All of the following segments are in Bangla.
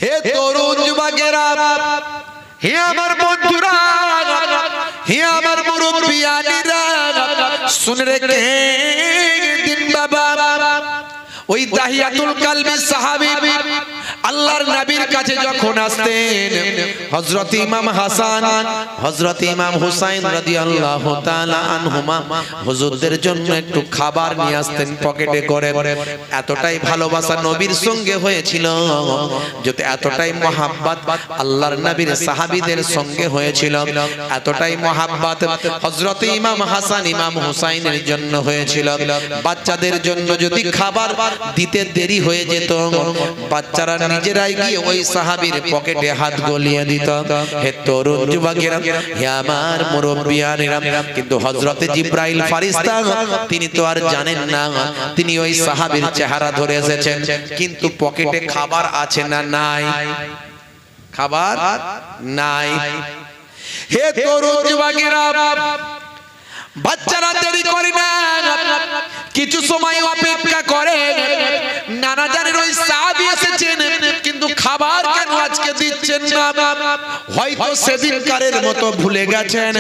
হে তরুণ যুবকেরা, হে আমার বন্ধুরা, হে আমার মুরব্বিয়ানিরা, শুনে রেখে দিন বাবা, ওই দাহিয়াতুল কালবি সাহাবী আল্লাহর নবীর কাছে যখন আসতেন, হযরত ইমাম হাসান, হযরত ইমাম হুসাইন রাদিয়াল্লাহু তাআলা আনহুমা হুজুরদের জন্য একটু খাবার নিয়ে আসতেন পকেটে করে। এতটাই ভালোবাসা নবীর সঙ্গে হয়েছিল, যদি এতটাই মহাব্বত আল্লাহর নবীর সাহাবীদের সঙ্গে হয়েছিল, এতটাই মহাব্বত হযরত ইমাম হাসান ইমাম হুসাইনের জন্য হয়েছিল। বাচ্চাদের জন্য যদি খাবার দিতে দেরি হয়ে যেত, বাচ্চারা নিজেরাই গিয়ে ওই সাহাবীর পকেটে হাত গলিয়ে দিত। হে তরুণ যুবকেরা, হে আমার মুরব্বিয়ানেরা, কিন্তু হযরত জিবরাইল ফেরেশতা তিনি তো আর জানেন না, তিনি ওই সাহাবীর চেহারা ধরে এসেছেন, কিন্তু পকেটে খাবার আছে না নাই? খাবার নাই। হে তরুণ যুবকেরা, বাচ্চারা দেরি করে না, কিছু সময় অপেক্ষা করে। নানা জানের ওই সাহাবী এসেছেন, কিন্তু খাবার কেন আজকে দিচ্ছেন না? হয়তো সেদিনকারের মতো ভুলে গেছেন।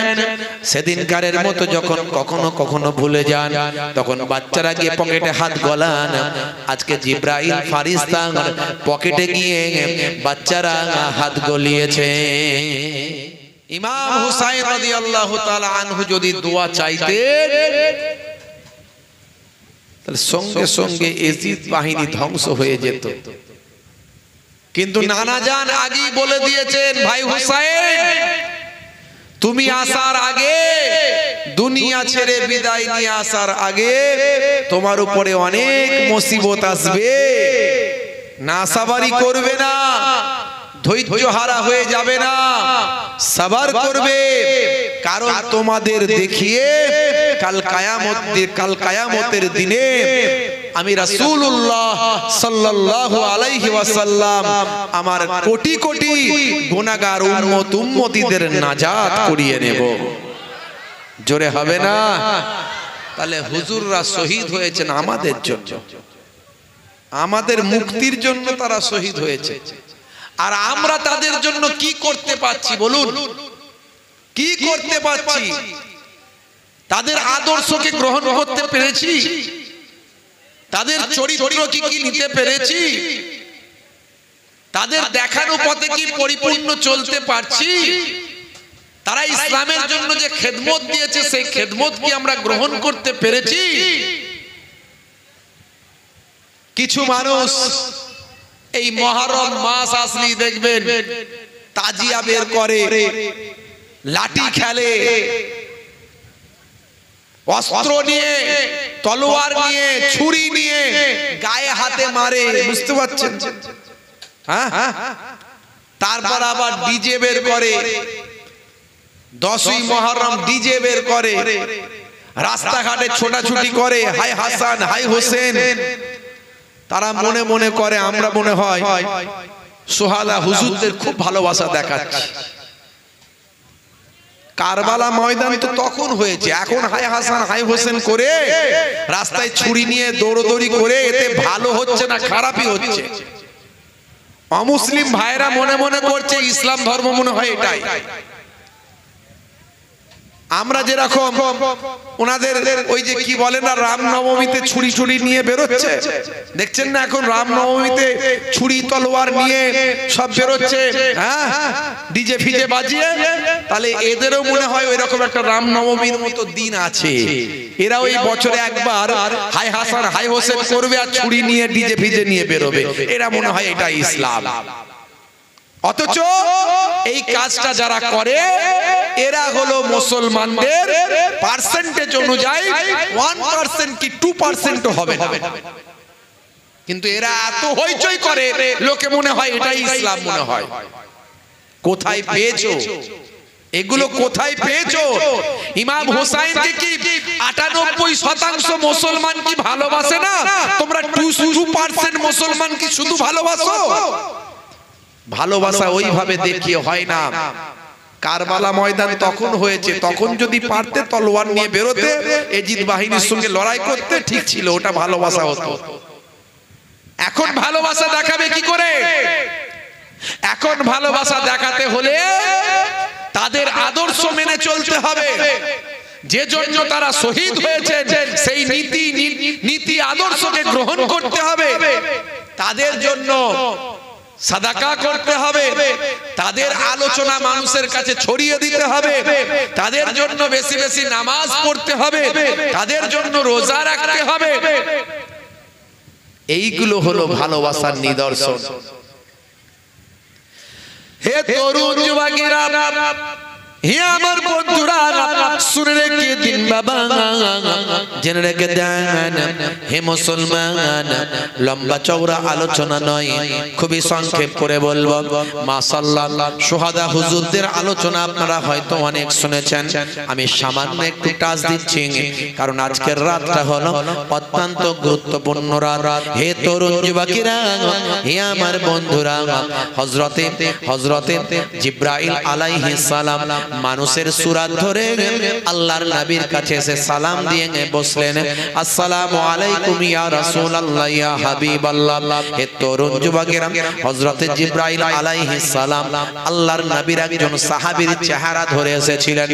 সেদিনকারের মতো যখন কখনো কখনো ভুলে যান, তখন বাচ্চারা গিয়ে পকেটে হাত গলান। আজকে জিবরাইল ফেরেশতা পকেটে গিয়ে বাচ্চারা হাত গলিয়েছে। ইমাম হুসাইন রাদিয়াল্লাহু তাআলা আনহু যদি দোয়া চাইতেন, তাহলে সঙ্গে সঙ্গে ইয়াজিদ বাহিনী ধ্বংস হয়ে যেত। কিন্তু নানা জান আগেই বলে দিয়েছেন, ভাই হুসাইন, তুমি আসার আগে, দুনিয়া ছেড়ে বিদায় নিয়ে আসার আগে তোমার উপরে অনেক মুসিবত আসবে, নাসাবারি করবে না, ধৈর্য হারা হয়ে যাবে না, সবর করবে। কারণ তোমাদের দেখিয়ে কাল কিয়ামতের দিনে আমি রাসূলুল্লাহ সাল্লাল্লাহু আলাইহি ওয়াসাল্লাম আমার কোটি কোটি গুনাহগার উম্মতিদের নাজাত করিয়ে নেব। জোরে হবে না? তাহলে হুজুররা শহীদ হয়েছেন আমাদের জন্য, আমাদের মুক্তির জন্য তারা শহীদ হয়েছে। আর আমরা তাদের জন্য কি করতে পারছি বলুন? কি করতে পারছি? তাদের আদর্শকে গ্রহণ করতে পেরেছি? তাদের চরিত্র কি নিতে পেরেছি? তাদের দেখানো পথে কি পরিপূর্ণ চলতে পারছি? তারা ইসলামের জন্য যে খেদমত দিয়েছে, সেই খেদমত কি আমরা গ্রহণ করতে পেরেছি? কিছু মানুষ এই মুহররম মাস আসলেই দেখবেন তাজিয়া বের করে, লাঠি খেলে, অস্ত্র নিয়ে, তলোয়ার নিয়ে, ছুরি নিয়ে গায়ে হাতে মারে। বুঝতে পারছেন? হ্যাঁ, তারপর আবার ডিজে বের করে, 10ই মুহররম ডিজে বের করে, রাস্তাঘাটে ছোটাছুটি করে, হাই হাসান হাই হোসেন। তারা মনে মনে করে আমরা মনে হয় সোহাদা হুজুরদের খুব ভালোবাসা দেখাচ্ছি। কারবালা ময়দান তো তখন হয়েছে, এখন হাই হাসান হাই হোসেন করে রাস্তায় ছুরি নিয়ে দৌড়দৌড়ি করে এতে ভালো হচ্ছে না, খারাপই হচ্ছে। অমুসলিম ভাইরা মনে মনে করছে ইসলাম ধর্ম মনে হয় এটাই। আমরা যেরকম ওনাদের ওই যে কি বলে না, রামনবমীতে ছুরি ছুরি নিয়ে বেরোচ্ছে, দেখছেন না এখন রামনবমীতে ছুরি তলোয়ার নিয়ে সব বেরোচ্ছে, হ্যাঁ, ডিজে ফিজে বাজিয়ে। তাহলে এদেরও মনে হয় ওই রকম একটা রামনবমীর মতো দিন আছে, এরা ওই বছরে একবার হাই হাসান হাই হোসেন করবে আর ছুরি নিয়ে ডিজে ফিজে নিয়ে বেরোবে, এরা মনে হয় এটা ইসলাম। অথচ এই কাজটা যারা করে এরা হলো মুসলমানদের পার্সেন্টেজ অনুযায়ী 1% কি 2% হবে না, কিন্তু এরা এত হইচই করে লোকে মনে হয় এটাই ইসলাম মনে হয়। কোথায় পেয়েছো এগুলো? কোথায় পেয়েছো? ইমাম হুসাইনকে কি 98% মুসলমান কি ভালোবাসে না? তোমরা 2% মুসলমান কি শুধু ভালোবাসো? ভালোবাসা ওইভাবে দেখিয়ে হয় না। কারবালা ময়দান তখন হয়েছে, তখন যদি পারতে তলোয়ার নিয়ে বেরোতে, ইয়াজিদ বাহিনীর সঙ্গে লড়াই করতে, ঠিক ছিল, ওটা ভালোবাসা হতো। এখন ভালোবাসা দেখাবে কি করে? এখন ভালোবাসা দেখাতে হলে তাদের আদর্শ মেনে চলতে হবে, যে জন্য তারা শহীদ হয়েছে সেই নীতি আদর্শকে গ্রহণ করতে হবে, তাদের জন্য সাদাকা করতে হবে, তাদের আলোচনা মানুষের কাছে ছড়িয়ে দিতে হবে, তাদের জন্য বেশি বেশি নামাজ পড়তে হবে, তাদের জন্য রোজা রাখতে হবে। এইগুলো হলো ভালোবাসার নিদর্শন। হে তরুণ যুবকেরা, হে আমার বন্ধুরা, শুনে রেখে দিন বাবা, জেনে রেখে দেন হে মুসলমান, লম্বা চওড়া আলোচনা নয়, খুবই সংক্ষেপ করে বলবো। মাশাআল্লাহ, শুহাদা হুজুরদের আলোচনা আপনারা হয়তো অনেক শুনেছেন, আমি সামান্য একটু টাচ দিচ্ছি, কারণ আজকের রাতটা হলো অত্যন্ত গুরুত্বপূর্ণ রাত। হে তরুণ যুবকেরা, হে আমার বন্ধুরা, হযরতে জিবরাইল আলাইহিস সালাম মানুষের সুরাত ধরে আল্লাহর নবীর কাছে এসে সালাম দিয়ে বসলেন, আসসালামু আলাইকুম ইয়া রাসূলুল্লাহ ইয়া হাবিবাল্লাহ। হে তরুণ যুবকেরা, হযরত জিবরাইল আলাইহিস সালাম আল্লাহর নবীর একজন সাহাবীর চেহারা ধরে এসেছিলেন।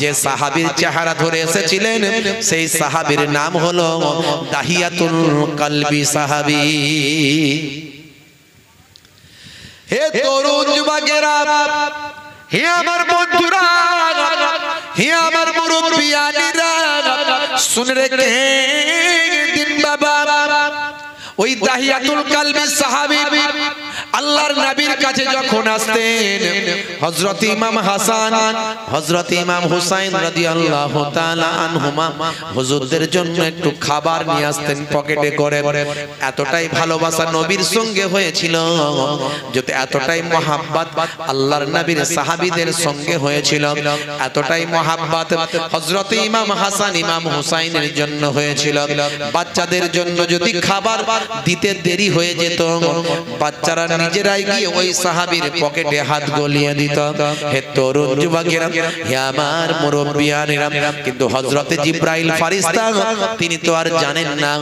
যে সাহাবীর চেহারা ধরে এসেছিলেন সেই সাহাবীর নাম হলো দাহিয়াতুল কলবি সাহাবী। হে তরুণ যুবকেরা, হে আমার বন্ধুরা, হে আমার মুরব্বিয়ানিরা, শুনে রেখে দিন বাবা, ওই দাহিয়াতুল কলবি সাহাবী আল্লাহর নবীর কাছে যখন আসতেন, হযরত ইমাম হাসান, হযরত ইমাম হুসাইন রাদিয়াল্লাহু তাআলা আনহুমা হুজুরদের জন্য একটু খাবার নিয়ে আসতেন পকেটে করে। এতটাই ভালোবাসা নবীর সঙ্গে হয়েছিল, যদি এতটাই মহাব্বত আল্লাহর নবীর সাহাবীদের সঙ্গে হয়েছিল, এতটাই মহাব্বত হযরত ইমাম হাসান ইমাম হুসাইনের জন্য হয়েছিল। বাচ্চাদের জন্য যদি খাবার দিতে দেরি হয়ে যেত, বাচ্চারা নিজেরাই গিয়ে ওই সাহাবীর পকেটে হাত গলিয়ে দিত। হে তরুণ যুবকেরা, হে আমার মুরব্বিয়ানেরা, কিন্তু হযরতে জিবরাইল ফেরেশতা তিনি তো আর জানেন না,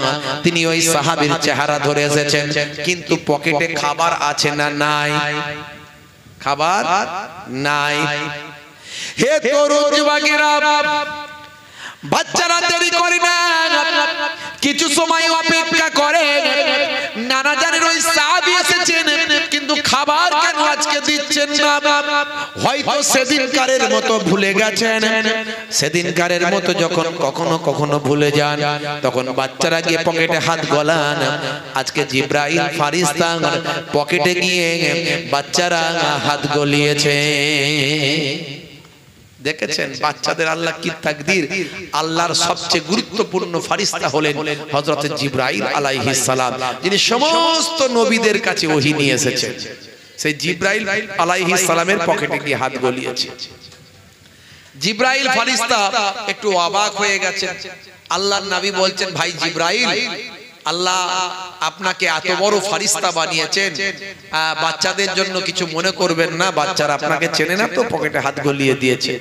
তিনি ওই সাহাবীর চেহারা ধরে এসেছেন, কিন্তু পকেটে খাবার আছে না নাই? খাবার নাই। হে তরুণ যুবকেরা, বাচ্চারা দেরি করে না, কিছু সময় অপেক্ষা করে, নানা জানের ওই সাহাবী এসেছেন, কিন্তু খাবার কেন আজকে দিচ্ছেন না? হয়তো সেদিনকারের মতো ভুলে গেছেন। সেদিনকারের মতো যখন কখনো কখনো ভুলে যান, তখন বাচ্চারা গিয়ে পকেটে হাত গলান। আজকে জিবরাইল ফেরেশতা পকেটে গিয়ে বাচ্চারা হাত গলিয়েছে। দেখেছেন বাচ্চাদের আল্লাহ কি তাকদীর। আল্লাহর সবচেয়ে গুরুত্বপূর্ণ ফেরেশতা হলেন হযরত জিবরাইল আলাইহিস সালাম, যিনি সমস্ত নবীদের কাছে ওহী নিয়ে এসেছেন। সেই জিবরাইল আলাইহিস সালামের পকেটে গিয়ে হাত গলিয়েছে। জিবরাইল ফেরেশতা একটু অবাক হয়ে গেছেন। আল্লাহর নবী বলছেন, ভাই জিবরাইল, আল্লাহ আপনাকে এত বড় ফেরেশতা বানিয়েছেন, বাচ্চাদের জন্য কিছু মনে করবেন না, বাচ্চারা আপনাকে চেনে না তো পকেটে হাত গলিয়ে দিয়েছে।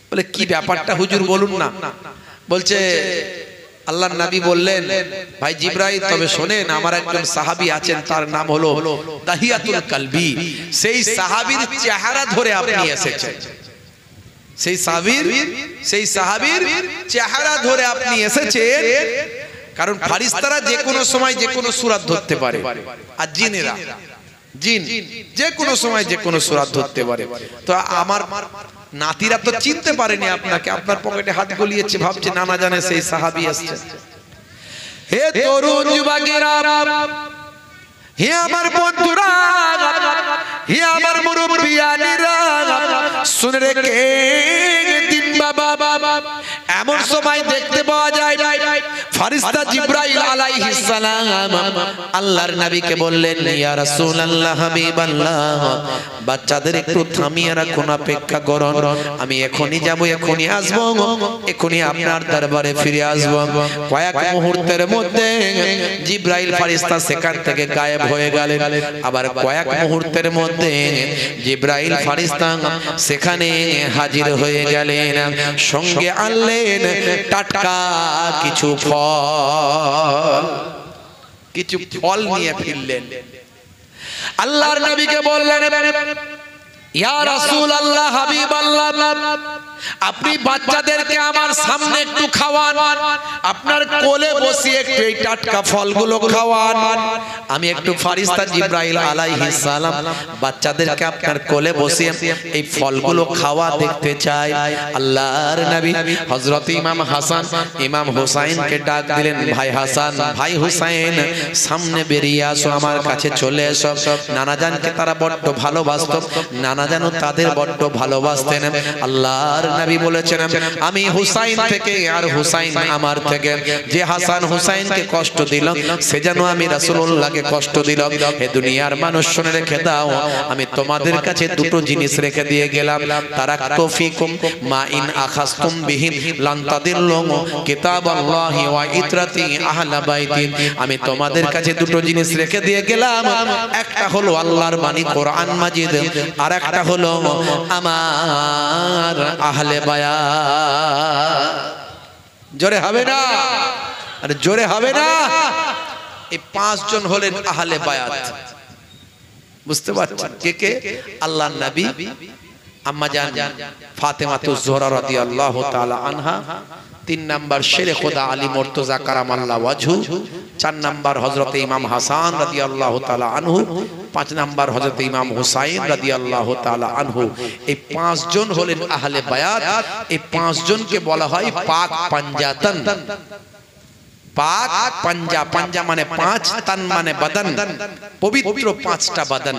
বলে কি ব্যাপারটা হুজুর বলুন না। বলছে আল্লাহর নবী বললেন, ভাই জিবরাইল, তবে শোনেন, আমার একজন সাহাবী আছেন, তার নাম হলো দাহিয়াতুল কলবি। সেই সাহাবীর চেহারা ধরে আপনি এসেছেন। সেই সাহাবীর চেহারা ধরে আপনি এসেছেন, কারণ ফেরেশতারা যে কোনো সময় যে কোনো সূরা ধরতে পারে, আর জিন যে কোনো সময় যে কোনো সূরা ধরতে পারে। তো আমার নাতিরা তো চিনতে পারেনি আপনাকে, আপনার পকেটে হাত গলিয়েছে, ভাবছে নানা জানে সেই সাহাবী আসছে। হে তরুণ যুবকেরা, হে আমার বন্ধুরা, হে আমার মুরব্বিয়ানেরা, শুনে রেখে দিন বাবা, এমন সময় দেখতে পাওয়া যায় ফেরেশতা জিবরাইল আলাইহিস সালাম আল্লাহর নবীকে বললেন, ইয়া রাসূলুল্লাহ, হাবিবাল্লাহ, বাচ্চাদের একটু থামিয়ে রাখুন, অপেক্ষা করুন, আমি এখনি যাব, এখনি আসব, এখনি আপনার দরবারে ফিরে আসব। কয়েক মুহূর্তের মধ্যে জিবরাইল ফেরেশতা সেখান থেকে গায়েব হয়ে গেলেন। আবার কয়েক মুহূর্তের মধ্যে জিবরাইল ফেরেশতা সেখানে হাজির হয়ে গেলেন। সঙ্গে আনলেন টাটকা কিছু ফল নিয়ে ফিরলেন। আল্লাহর নবীকে বললেন, ইয়া রাসূলুল্লাহ, হাবিবাল্লাহ, আপনি বাচ্চাদেরকে আমার সামনে একটু খাওয়ান, আপনার কোলে বসিয়ে একটু এই টাটকা ফলগুলো খাওয়ান। আমি একটু ফেরেশতা জিবরাইল আলাইহিস সালাম বাচ্চাদেরকে আপনার কোলে বসিয়ে এই ফলগুলো খাওয়া দেখতে চাই। আল্লাহর নবী হযরত ইমাম হাসান ইমাম হুসাইনকে ডাক দিলেন, ভাই হাসান, ভাই হুসাইন, সামনে বেরিয়ে আসো, আমার কাছে চলে এসো। নানা জানকে তারা বড্ড ভালোবাসতো, নানা জানও তাদের বড্ড ভালোবাসতেন। আল্লাহর নবী বলেছেন, আমি হুসাইন থেকে আর হুসাইন আমার থেকে, যে হাসান হুসাইনকে কষ্ট দিল সে যেন আমি রাসূলুল্লাহকে কষ্ট দিল। হে দুনিয়ার মানুষ, শুনে রেখে দাও, আমি তোমাদের কাছে দুটো জিনিস রেখে দিয়ে গেলাম। তারাকতু ফিকুম মা ইন আখাযতুম বিহি লান তাদিল্লু কিতাবাল্লাহি ওয়া ইতরাতি আহলা বাইতি। আমি তোমাদের কাছে দুটো জিনিস রেখে দিয়ে গেলাম, একটা হলো আল্লাহর বাণী কোরআন মাজিদ, আর একটা হলো আমার আহলে বায়াত। জোরে হবে না? আরে জোরে হবে না? এই পাঁচজন হলেন আহলে বায়াত। বুঝতে পারছেন কে কে? আল্লাহর নবী, আম্মা জান ফাতেমাতুজ জোহরা রাদিয়াল্লাহু তাআলা আনহা, 3 নাম্বার শেরে খোদা আলী মুর্তজা কারামাল্লাহ ওয়াজহু, 4 নাম্বার হযরত ইমাম হাসান রাদিয়াল্লাহু তাআলা আনহু, 5 নাম্বার হযরত ইমাম হুসাইন রাদিয়াল্লাহু তাআলা আনহু। এই 5 জন হলেন আহলে বায়াত। এই 5 জনকে বলা হয় পাক পাঞ্জাতন। পাক পাঞ্জা, পাঞ্জা মানে 5, তান মানে বদন, পবিত্র 5টা বদন।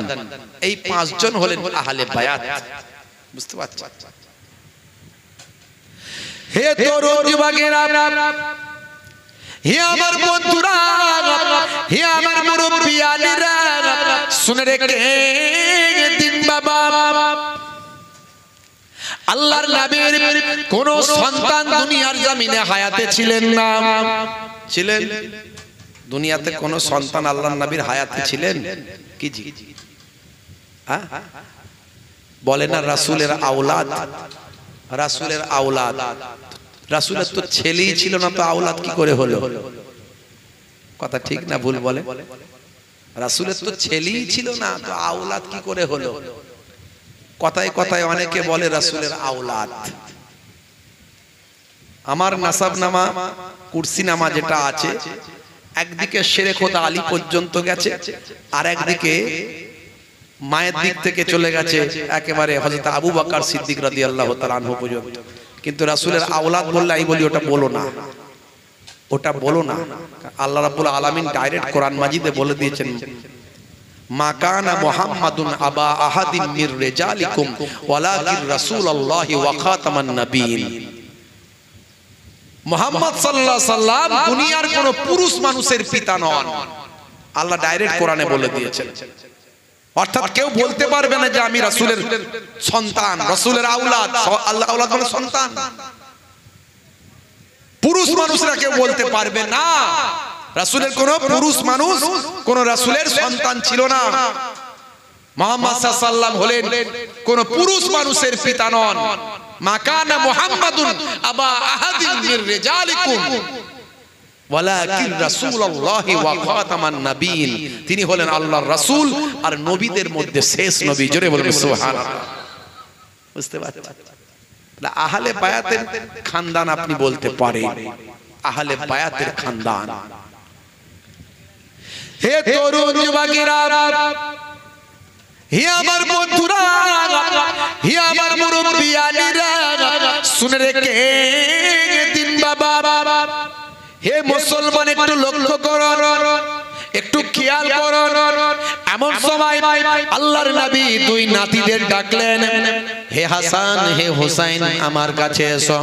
এই 5 জন হলেন আহলে বায়াত। বুঝতে পারছেন? হে তরুণ যুবকেরা, হে আমার বন্ধুরা, হে আমার মুরব্বিয়ানেরা, শুনে রেখে দিন বাবা, আল্লাহর নবীর কোন সন্তান দুনিয়ার জমিনে হায়াতে ছিলেন না। ছিলেন? দুনিয়াতে কোন সন্তান আল্লাহর নবীর হায়াতে ছিলেন কি? জি, হ্যাঁ বলে না, রাসূলের আওলাদ, রাসূলের আওলাদ। রাসূলের তো ছেলেই ছিল না, তো আওলাদ কি করে হলো? কথা ঠিক না ভুল বলে? রাসূলের তো ছেলেই ছিল না, তো আওলাদ কি করে হলো? কথায় কথায় অনেকে বলে রাসূলের আওলাদ। আমার নাসাবনামা কুরসিনামা যেটা আছে, একদিকে শেরে খোদা আলী পর্যন্ত গেছে, আর একদিকে মায়ের দিক থেকে চলে গেছে একেবারে হযরত আবু বকর সিদ্দিক রাদিয়াল্লাহু তাআলা আনহু পর্যন্ত। কিন্তু রাসূলের আওলাদ বললে আমি বলি ওটা বলো না, ওটা বলো না। আল্লাহ রাব্বুল আলামিন ডাইরেক্ট কোরআন মাজিদে বলে দিয়েছেন, মা কানা মুহাম্মাদুন আবা আহাদিন মির রিজালিকুম ওয়ালাকিন রাসূলুল্লাহি ওয়া খাতামান নবিয়্যিন। মুহাম্মদ সাল্লাল্লাহু আলাইহি সাল্লাম দুনিয়ার কোন পুরুষ মানুষের পিতা নন। আল্লাহ ডাইরেক্ট কোরআনে বলে দিয়েছেন। অর্থাৎ কেউ বলতে পারবে না যে আমি রাসূলের সন্তান, রাসূলের আওলাদ। আল্লাহ আওলাদ মানে সন্তান, পুরুষ মানুষরা কেউ বলতে পারবে না। রাসূলের কোন পুরুষ মানুষ কোন রাসূলের সন্তান ছিল না। মুহাম্মদ সাল্লাল্লাহু আলাইহি সাল্লাম হলেন কোন পুরুষ মানুষের পিতা নন। মা কানা মুহাম্মাদুন আবা আহাদিন মির রিজালিকুম ওয়ালাকিন রাসূলুল্লাহি ওয়া খাতামান নবিয়্যিন। তিনি হলেন আল্লাহর রাসূল আর নবীদের মধ্যে শেষ নবী। জোরে বলুন সুবহানাল্লাহ। বুঝতে পারছেন? আহলে বায়াতের খানদান আপনি বলতে পারেন, আহলে বায়াতের খানদান। হে তরুণ যুবকেরা, হে আমার বন্ধুরা, হে আমার মুরব্বিয়ানেরা, শুনে রেখে দিন বাবা। হে মুসলমান, একটু লক্ষ্য করুন, একটু খেয়াল করুন। এমন সময় আল্লাহর নবী 2 নাতিদের ডাকলেন, হে হাসান, হে হুসাইন, আমার কাছে এসো।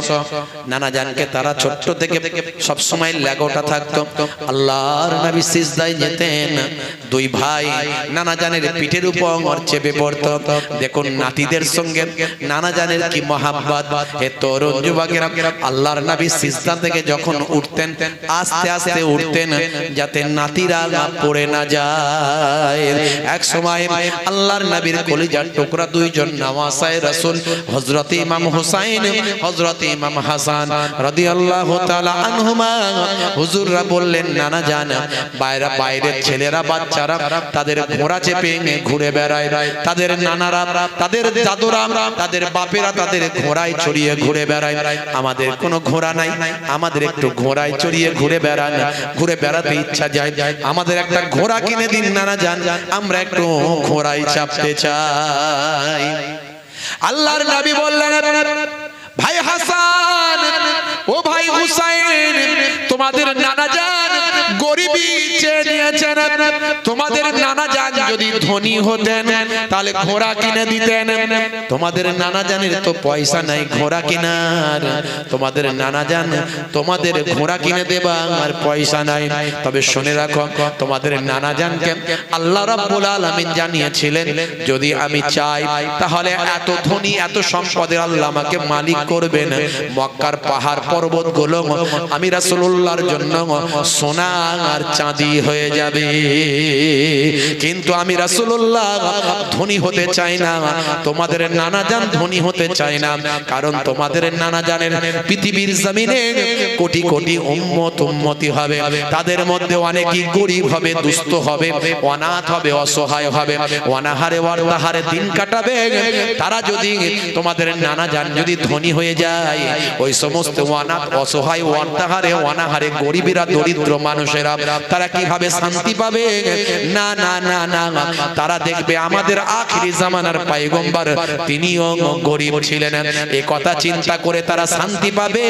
নানা জানকে তারা ছোট্ট থেকে সব সময় লাগোটা থাকতো। আল্লাহর নবী সিজদায় যেতেন, 2 ভাই নানা জানের পিঠের উপর চেপে পড়তো। দেখুন নাতিদের সঙ্গে নানা জানের কি মহাব্বত। হে তরুণ যুবকেরা, আল্লাহর নবী সিজদা থেকে যখন উঠতেন, আস্তে আস্তে উঠতেন যাতে নাতিরা পড়ে না যায়। এক সময় আল্লাহর নবীর কলিজার টুকরা 2 জন নওয়াসায়ে রাসূল হযরত ইমাম হুসাইন হযরত ইমাম হাসান রাদিয়াল্লাহু তাআলা আনহুমা হুজুররা বললেন নানা জান বাইরের ছেলেরা বাচ্চারা তাদের ঘোড়া চেপে ঘুরে বেড়ায়, তাদের নানারা তাদের দাদুরা তাদের বাপেরা তাদের ঘোড়ায় চড়িয়ে ঘুরে বেড়ায়, আমাদের কোনো ঘোড়া নাই, আমাদের একটু ঘোড়ায় চড়িয়ে ঘুরে বেড়াতে ইচ্ছা যায়, আমাদের একটা ঘোড়া কিনে দিন নানা জান, আমরা একটু ঘোড়ায় চাপতে চাই। আল্লাহর নবী বললেন ভাই হাসান ও ভাই হুসাইন, তোমাদের নানা জান গরিবী চেয়ে নিয়েছেন, তোমাদের নানা জান যদি ধনী হতেন তাহলে ঘোড়া কিনে দিতেন, তোমাদের নানা জানের তো পয়সা নাই ঘোড়া কেনার, তোমাদের নানা জান তোমাদের ঘোড়া কিনে দেবা আর পয়সা নাই। তবে শুনে রাখো তোমাদের নানা জানকে আল্লাহ রাব্বুল আলামিন জানিয়েছিলেন যদি আমি চাই তাহলে এত ধনী এত সম্পদের আল্লাহ আমাকে মালিক করবেন, মক্কার পাহাড় পর্বত গুলো আমি রাসূলুল্লাহর জন্য সোনা আর চাঁদি হয়ে যাবে, কিন্তু আমি রাসূলুল্লাহ ধনী হতে চাই না, তোমাদের নানা জান ধনী হতে চাই না, কারণ তোমাদের নানা জানের পৃথিবীর জমিনে কোটি কোটি উম্মতি হবে, তাদের মধ্যে অনেকেই গরিব হবে, দুস্থ হবে, অনাথ হবে, অসহায় হবে, অনাহারে ওয়ারতাহারে দিন কাটাবে, তারা যদি তোমাদের নানা জান যদি ধনী হয়ে যায় ওই সমস্ত অনাথ অসহায় ওয়ারতাহারে অনাহারে গরিবেরা দরিদ্র মানুষেরা তারা কিভাবে শান্তি পাবে? না না না না, তারা দেখবে আমাদের আখিরি জামানার পয়গম্বর তিনিও গরিব ছিলেন, এই কথা চিন্তা করে তারা শান্তি পাবে।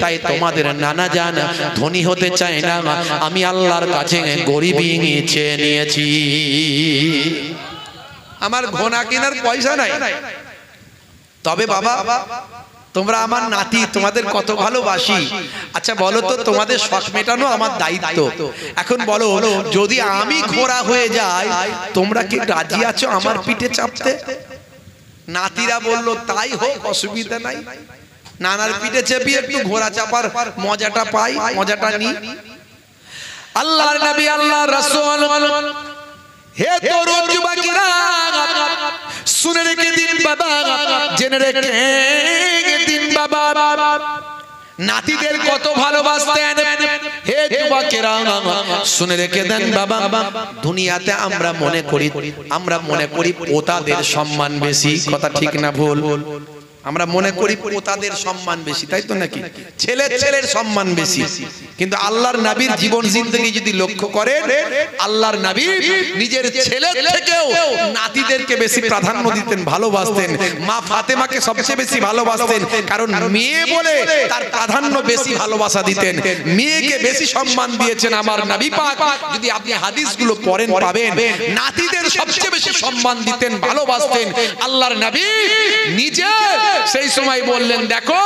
তাই তোমাদের নানা জান ধনী হতে চায় না, আমি আল্লাহর কাছে গরিবই চেয়ে নিয়েছি, আমার ঘোড়া কেনার পয়সা নাই। তবে বাবা তোমরা আমার নাতি, তোমাদের কত ভালোবাসি, আচ্ছা বলো তো তোমাদের শখ মেটানো আমার দায়িত্ব, এখন বলো যদি আমি ঘোড়া হয়ে যাই তোমরা কি রাজি আছো আমার পিঠে চাপতে? নাতিরা বলল তাই হোক, অসুবিধা নাই, নানার পিঠে চেপে একটু ঘোড়া চাপার মজাটা পাই, মজাটা নি। আল্লাহর নবী আল্লাহর রাসূল হে তরুণ যুবকেরা শুনে রেখে দিন বাবা, জেনে রেখে দিন বাবা, নাতিদের কত ভালোবাসতেন। হে যুবকেরা শুনে রেখে দেন বাবা, দুনিয়াতে আমরা মনে করি পোতাদের সম্মান বেশি, কথা ঠিক না ভুল? আমরা মনে করি পোতাদের সম্মান বেশি, তাই তো নাকি? ছেলের সম্মান বেশি, কিন্তু আল্লাহর নবীর জীবন জিন্দেগি যদি লক্ষ্য করেন আল্লাহর নবী নিজের ছেলের থেকেও নাতিদেরকে বেশি প্রাধান্য দিতেন, ভালোবাসতেন। মা ফাতেমাকে সবচেয়ে বেশি ভালোবাসতেন, কারণ মেয়ে বলে তার প্রাধান্য বেশি ভালোবাসা দিতেন, মেয়েকে বেশি সম্মান দিয়েছেন আমার নবী পাক। যদি আপনি হাদিসগুলো পড়েন পাবেন নাতিদের সবচেয়ে বেশি সম্মান দিতেন, ভালোবাসতেন। আল্লাহর নবী নিজে সেই সময় বললেন দেখো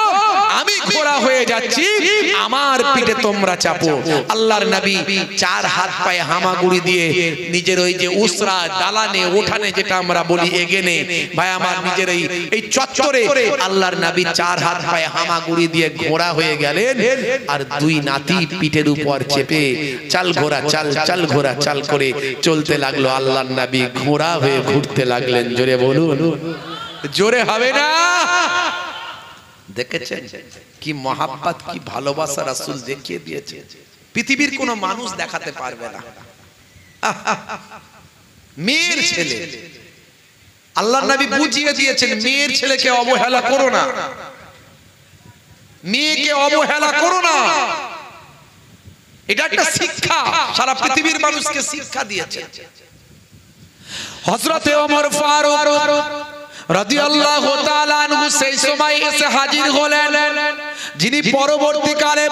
আমি ঘোড়া হয়ে যাচ্ছি, আমার পিঠে তোমরা চাপো। আল্লাহর নবী চার হাত পায়ে হামাগুড়ি দিয়ে নিজের ওই যে উসরা দালানে ওঠানে যেটা আমরা বলি এগেনে ভাই আমার নিজের এই চত্বরে আল্লাহর নবী চার হাত পায়ে হামাগুড়ি দিয়ে ঘোড়া হয়ে গেলেন, আর দুই নাতি পিঠের উপর চেপে চাল ঘোড়া চাল চাল ঘোড়া চাল করে চলতে লাগলো। আল্লাহর নবী ঘোড়া হয়ে ঘুরতে লাগলেন। জোরে বলুন, জোরে হবে না? দেখেছেন কি মহাব্বত, কি ভালোবাসা রাসূল দেখিয়ে দিয়েছে, পৃথিবীর কোন মানুষ দেখাতে পারবে না। মেয়ের ছেলে, আল্লাহর নবী বুঝিয়ে দিয়েছেন মেয়ের ছেলেকে অবহেলা করো না, মেয়েকে অবহেলা করো না, এটা একটা শিক্ষা, সারা পৃথিবীর মানুষকে শিক্ষা দিয়েছে। হযরতে ওমর ফারুক রাদিয়াল্লাহু তাআলা আনহু সেই সময় এসে হাজির হলেন, যিনি পরবর্তীকালে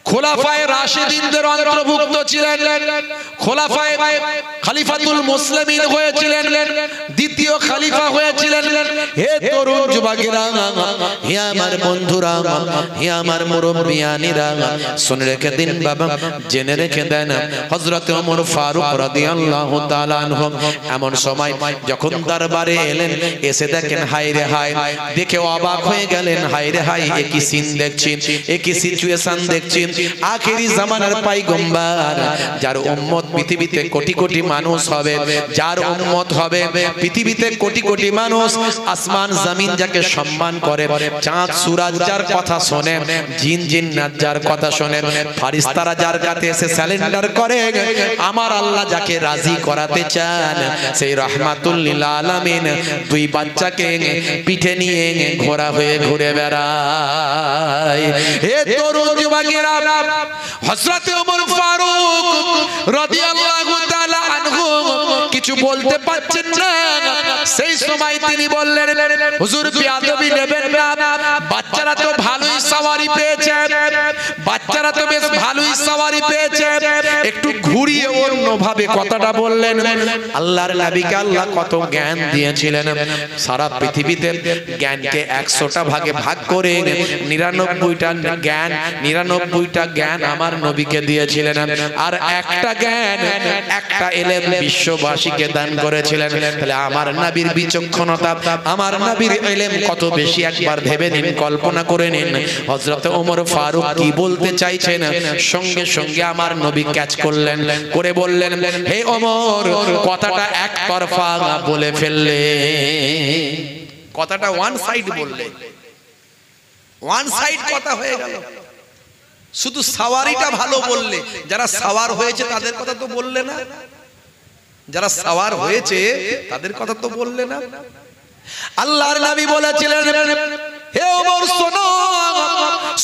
খোলাফায়ে রাশিদিনদের অন্তর্ভুক্ত ছিলেন, খোলাফায়ে খলিফাতুল মুসলিমিন হয়েছিলেন, দ্বিতীয় খলিফা হয়েছিলেন। হে তরুণ যুবকেরা, হে আমার বন্ধুরা, হে আমার মুরব্বিয়ানিরা, শুনে রেখে দিন বাবা, জেনে রেখে দেন হযরত ওমর ফারুক রাদিয়াল্লাহু তাআলা আনহু এমন সময় যখন দরবারে এলেন, এসে দেখেন হায় রে হায়, দেখে অবাক হয়ে গেলেন, হায় রে হায় এ কি সিন দেখছি, এ কি সিচুয়েশন দেখছি। আখেরি জামানার পয়গম্বর যার উম্মত পৃথিবীতে কোটি কোটি মানুষ হবে, যার উম্মত হবে। পৃথিবীতে কোটি কোটি মানুষ, আসমান জমিন যাকে সম্মান করে, চাঁদ সূরজ যার কথা শোনে, জিন জিন্নাত যার কথা শোনে, ফারিস্তারা যার কাছে এসে স্যালেন্ডার করে, আমার আল্লাহ যাকে রাজি করাতে চান সেই রাহমাতুল লিল আলামিন দুই বাচ্চাকে পিঠে নিয়ে ঘোড়া হয়ে ঘুরে বেড়ায়। হে তরুণ যুবকেরা, হযরত ওমর ফারুক রাদিয়াল্লাহু তাআলা আনহু কিছু বলতে পারছেন না। সেই সময় তিনি বললেন, হুজুর বেয়াদবি নেবেন না, বাচ্চারা তো ভালোই সওয়ারি পেয়েছে, বাচ্চারা তো বেশ ভালোই সওয়ারি পেয়েছে, একটু ঘুরিয়ে অন্যভাবে কথাটা বললেন। আল্লাহর নবীকে আল্লাহ কত জ্ঞান দিয়েছিলেন, সারা পৃথিবীতে জ্ঞানকে 100টা ভাগে ভাগ করে 99টা জ্ঞান আমার নবীকে দিয়েছিলেন, আর একটা জ্ঞান, একটা ইলম বিশ্ববাসীকে দান করেছিলেন। তাহলে আমার নবীর বিচক্ষণতা, আমার নবীর ইলম কত বেশি, একবার ভেবে নিন, কল্পনা করে নিন হযরত ওমর ফারুক কি বলতে চাইছেন। সঙ্গে সঙ্গে আমার নবী ক্যাচ করলেন, করে বললেন, হে ওমর, কথাটা একতরফা বলে ফেললে, কথাটা ওয়ান সাইড বললে, ওয়ান সাইড কথা হয়ে গেল। শুধু সাওয়ারিটা ভালো বললে, যারা সাওয়ার হয়েছে তাদের কথা তো বললে না, যারা সাওয়ার হয়েছে তাদের কথা তো বললে না। আল্লাহর নবী বলেছিলেন, হে ওমর শোনো,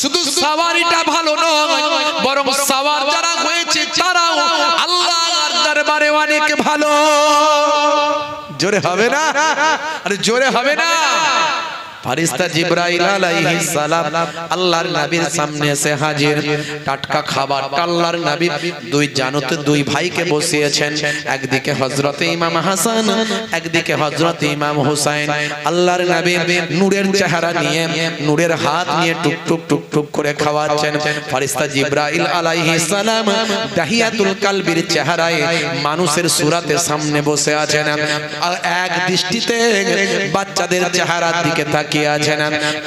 শুধু সাওয়ারিটা ভালো নয়, বরং সাওয়ার যারা হয়েছে তারাও আল্লাহর দরবারে অনেক ভালো। জোরে হবে না? আরে জোরে হবে না? ফারিস্তা জিবরাইল আলাইহিস সালাম আল্লাহর নবীর সামনে এসে হাজির। টাটকা খাবার আল্লাহর নবী দুই জানুতে দুই ভাইকে বসিয়েছেন, একদিকে হযরত ইমাম হাসান, একদিকে হযরত ইমাম হুসাইন। আল্লাহর নবী নূরের চেহারা নিয়ে, নূরের হাত নিয়ে টুক টুক টুক টুক করে খাওয়াচ্ছেন। ফারিস্তা জিবরাইল আলাইহিস সালাম দাহিয়াতুল কালবির চেহারায় মানুষের সূরাতে সামনে বসে আছেন, আর এক দৃষ্টিতে বাচ্চাদের চেহারার দিকে তাকিয়ে আছেন।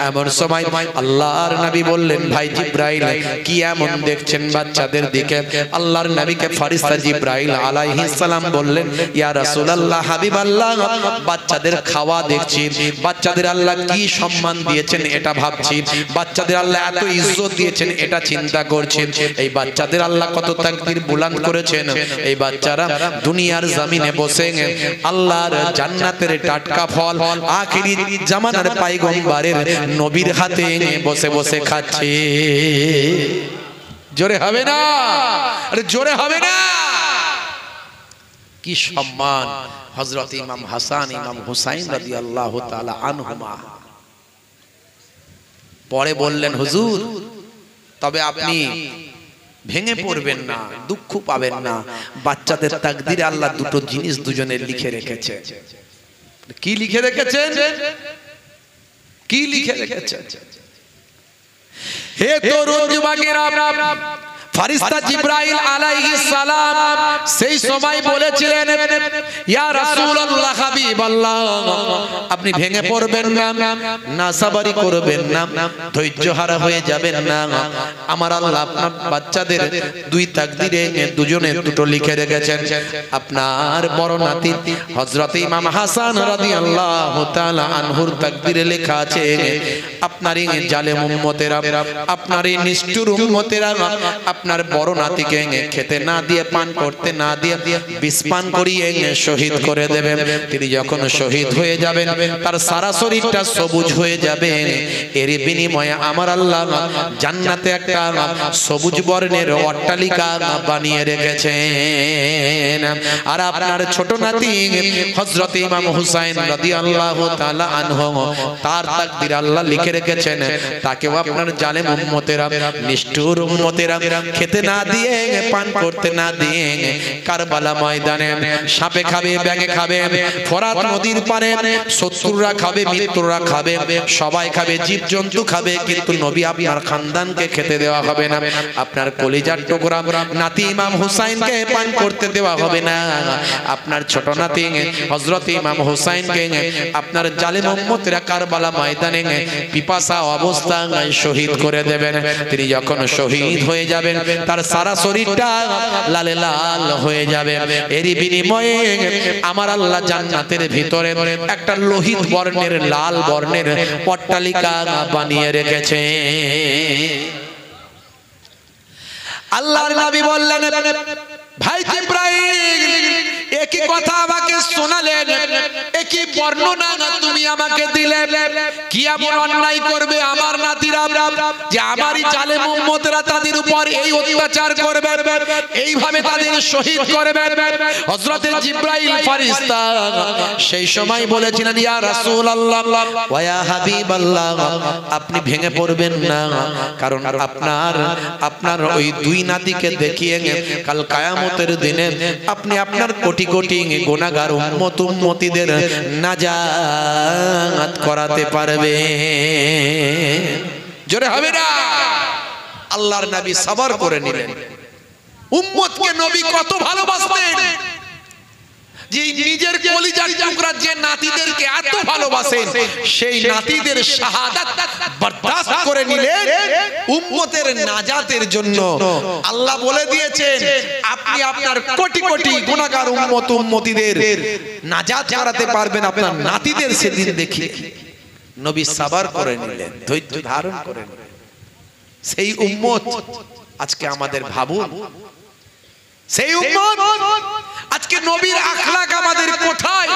এমন সময় আল্লাহর নবী বললেন, ভাই জিবরাইল, কি এমন দেখছেন বাচ্চাদের দিকে? আল্লাহর নবীকে ফারিস্তা জিবরাইল আলাইহিস সালাম বললেন, ইয়া রাসূলুল্লাহ, হাবিবাল্লাহ, বাচ্চাদের খাওয়া দেখছি, বাচ্চাদের আল্লাহ কি সম্মান দিয়েছেন এটা ভাবছি, বাচ্চাদের আল্লাহ এত ইজ্জত দিয়েছেন এটা চিন্তা করছি, এই বাচ্চাদের আল্লাহ কত তাকবীর বুলন্দ করেছেন, এই বাচ্চারা দুনিয়ার জমিনে বসে আল্লাহর জান্নাতের টাটকা ফল আখিরি জামানার পয়গম্বরের নবীর হাতে বসে বসে খাচ্ছে। জোরে হবে না? আরে জোরে হবে না? কি সম্মান হযরত ইমাম হাসান, ইমাম হুসাইন রাদিয়াল্লাহু তাআলা আনহুমা। পরে বললেন, হুজুর, তবে আপনি ভেঙে পড়বেন না, দুঃখ পাবেন না, বাচ্চাদের তাকদীরে আল্লাহ দুটো জিনিস দুজনের লিখে রেখেছে। কি লিখে রেখেছেন? কি লিখে রেখেছেন? হে তরুণ যুবকেরা, ফারিস্তা জিবরাইল আলাইহিস সালাম সেই সময় বলেছিলেন, ইয়া রাসূলুল্লাহ, হাবিবাল্লাহ, আপনি ভেঙে পড়বেন না, নাসাবারি করবেন না, ধৈর্যহারা হয়ে যাবেন না। আমার আল্লাহ আপনার বাচ্চাদের দুই তাকদীরে দুজনে দুটো লিখে রেখেছেন। আপনার বড় নাতি হযরত ইমাম হাসান রাদিয়াল্লাহু তাআলা আনহুর তাকদীরে লেখা আছে, আপনার এই জালেম উম্মতেরা, আপনার এই নিষ্ঠুর উম্মতেরা আপনার বড় নাতিকে খেতে না দিয়ে, পান করতে না দিয়ে বিষ পান করিয়ে শহীদ করে দেবেন। তিনি যখন শহীদ হয়ে যাবেন, তার সারা শরীরটা সবুজ হয়ে যাবে। এর বিনিময়ে আমার আল্লাহ জান্নাতে একটা সবুজ বর্ণের অট্টালিকা বানিয়ে রেখেছেন। আর আপনার ছোট নাতি হযরত ইমাম হুসাইন রাদিয়াল্লাহু তাআলা আনহু, তার তাকদীর আল্লাহ লিখে রেখেছেন, তাকেও আপনার জালেম উম্মতেরা, নিষ্ঠুর উম্মতেরা খেতে না দিয়ে, পান করতে না দিয়ে কারবালা ময়দানে সাপে খাবে, ব্যাঙে খাবে, ফোরাত নদীর পারে শত্রুরা খাবে, মিত্ররা খাবে, সবাই খাবে, জীবজন্তু খাবে, কিন্তু নবী আপনার খানদানকে খেতে দেওয়া হবে না। আপনার কলিজার টুকরা নাতি ইমাম হুসাইনকে পান করতে দেওয়া হবে না। আপনার ছোট নাতি হযরত ইমাম হুসাইনকে আপনার জালেম উম্মতেরা কারবালা ময়দানে পিপাসা অবস্থায় শহীদ করে দেবেন। তিনি যখন শহীদ হয়ে যাবেন, তার সারা শরীরটা লালে লাল হয়ে যাবে। এরই বিনিময়ে আমার আল্লাহ জান্নাতের ভিতরে একটা লোহিত বর্ণের লাল বর্ণের অট্টালিকা বানিয়ে রেখেছে। আল্লাহর নবী বললেন, ভাই জিবরাইল একই কথা আমাকে শোনালেন, একই বর্ণনা তুমি আমাকে দিলে, কি এমন অন্যায় করবে আমার নাতিরা যে আমারই জালেম উম্মতরা তাদের উপর এই অত্যাচার করবে, এইভাবে তাদের শহীদ করবে? হযরত জিবরাইল ফেরেশতা সেই সময় বলেছিলেন, ইয়া রাসূলুল্লাহ ওয়া ইয়া হাবিবাল্লাহ, আপনি ভেঙে পড়বেন না, কারণ আপনার ওই দুই নাতিকে দেখিয়ে কাল কিয়ামতের দিনে আপনি আপনার কোটি কোটি গুনাহগার উম্মত উম্মতিদের নাজাত করাতে পারবে। জোরে হবে না? আল্লাহর নবী সবর করে নিলেন। উম্মতকে নবী কত ভালোবাসতেন যে নিজের কলিজার টুকরা যে নাতিদেরকে এত ভালোবাসেন, সেই নাতিদের শাহাদাত বরদাস্ত করে নিলেন উম্মতের নাজাতের জন্য। আল্লাহ বলে দিয়েছেন, আপনি আপনার কোটি কোটি গুনাহগার উম্মত উম্মতিদের নাজাত করাতে পারবেন আপনার নাতিদের সেদিন দেখে। নবী সবর করে নিলেন, ধৈর্য ধারণ করে নিলেন। সেই উম্মত আজকে আমাদের ভাবুন, সেই উম্মত আজকে নবীর আখলাক আমাদের কোথায়?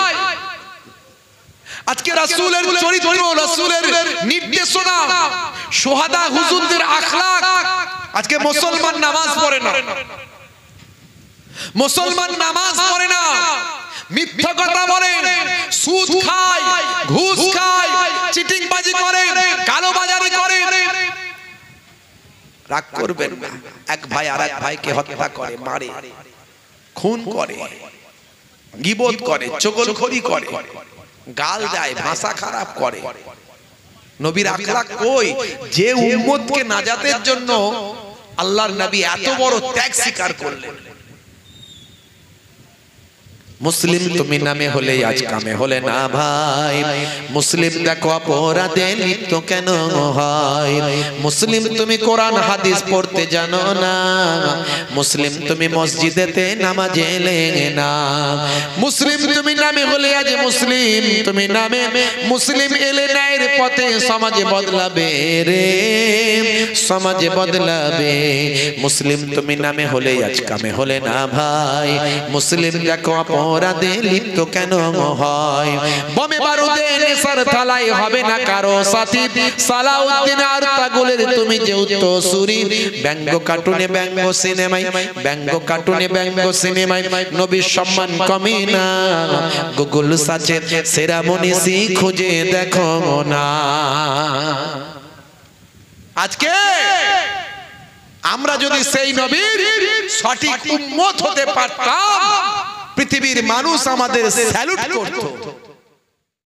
আজকে রাসূলের চরিত্র, রাসূলের নির্দেশনা, শুহাদা হুজুরদের আখলাক। আজকে মুসলমান নামাজ পড়ে না, মুসলমান নামাজ পড়ে না, মিথ্যা কথা বলে, সুদ খায়, ঘুষ খায়, চিটিংবাজি করে, কালোবাজারি করে। রাগ করবেন না, এক ভাই আরেক ভাইকে হত্যা করে, মারে, খুন করে, গীবত করে, চগলখড়ি করে, গাল দেয়, ভাষা খারাপ করে। নবীর আখলাক কই? যে উম্মতকে নাজাতের জন্য আল্লাহর নবী এত বড় ত্যাগ স্বীকার করলেন। মুসলিম তুমি নামে হলে আজ কামে হলে না ভাই, মুসলিম দেখো অপরাধে লিপ্ত কেন হয়? মুসলিম তুমি কোরআন হাদিস পড়তে জানো না, মুসলিম তুমি মসজিদেতে নামাজে এলে না। মুসলিম তুমি নামে হলে আজ মুসলিম তুমি নামে মুসলিম এলে ন্যায়ের পথে সমাজে বদলাবে রে, সমাজে বদলাবে। মুসলিম তুমি নামে হলে আজ কামে হলে না ভাই, মুসলিম দেখো অপরাধে লিপ্ত কেন হয়? বোমে বারুদে নেশার থালায় হবে না কারো সাথী, সালাউদ্দিন আর পাগলের তুমি যে উত্তরসূরি। ব্যঙ্গ কার্টুনে ব্যঙ্গ সিনেমায়, ব্যঙ্গ কার্টুনে ব্যঙ্গ সিনেমায় নবীর সম্মান কমে না। গুগল সার্চে সেরা মনীষী খুঁজে দেখো না। আজকে আমরা যদি সেই নবীর সঠিক উম্মত হতে পারতাম, পৃথিবীর মানুষ আমাদের স্যালুট করত।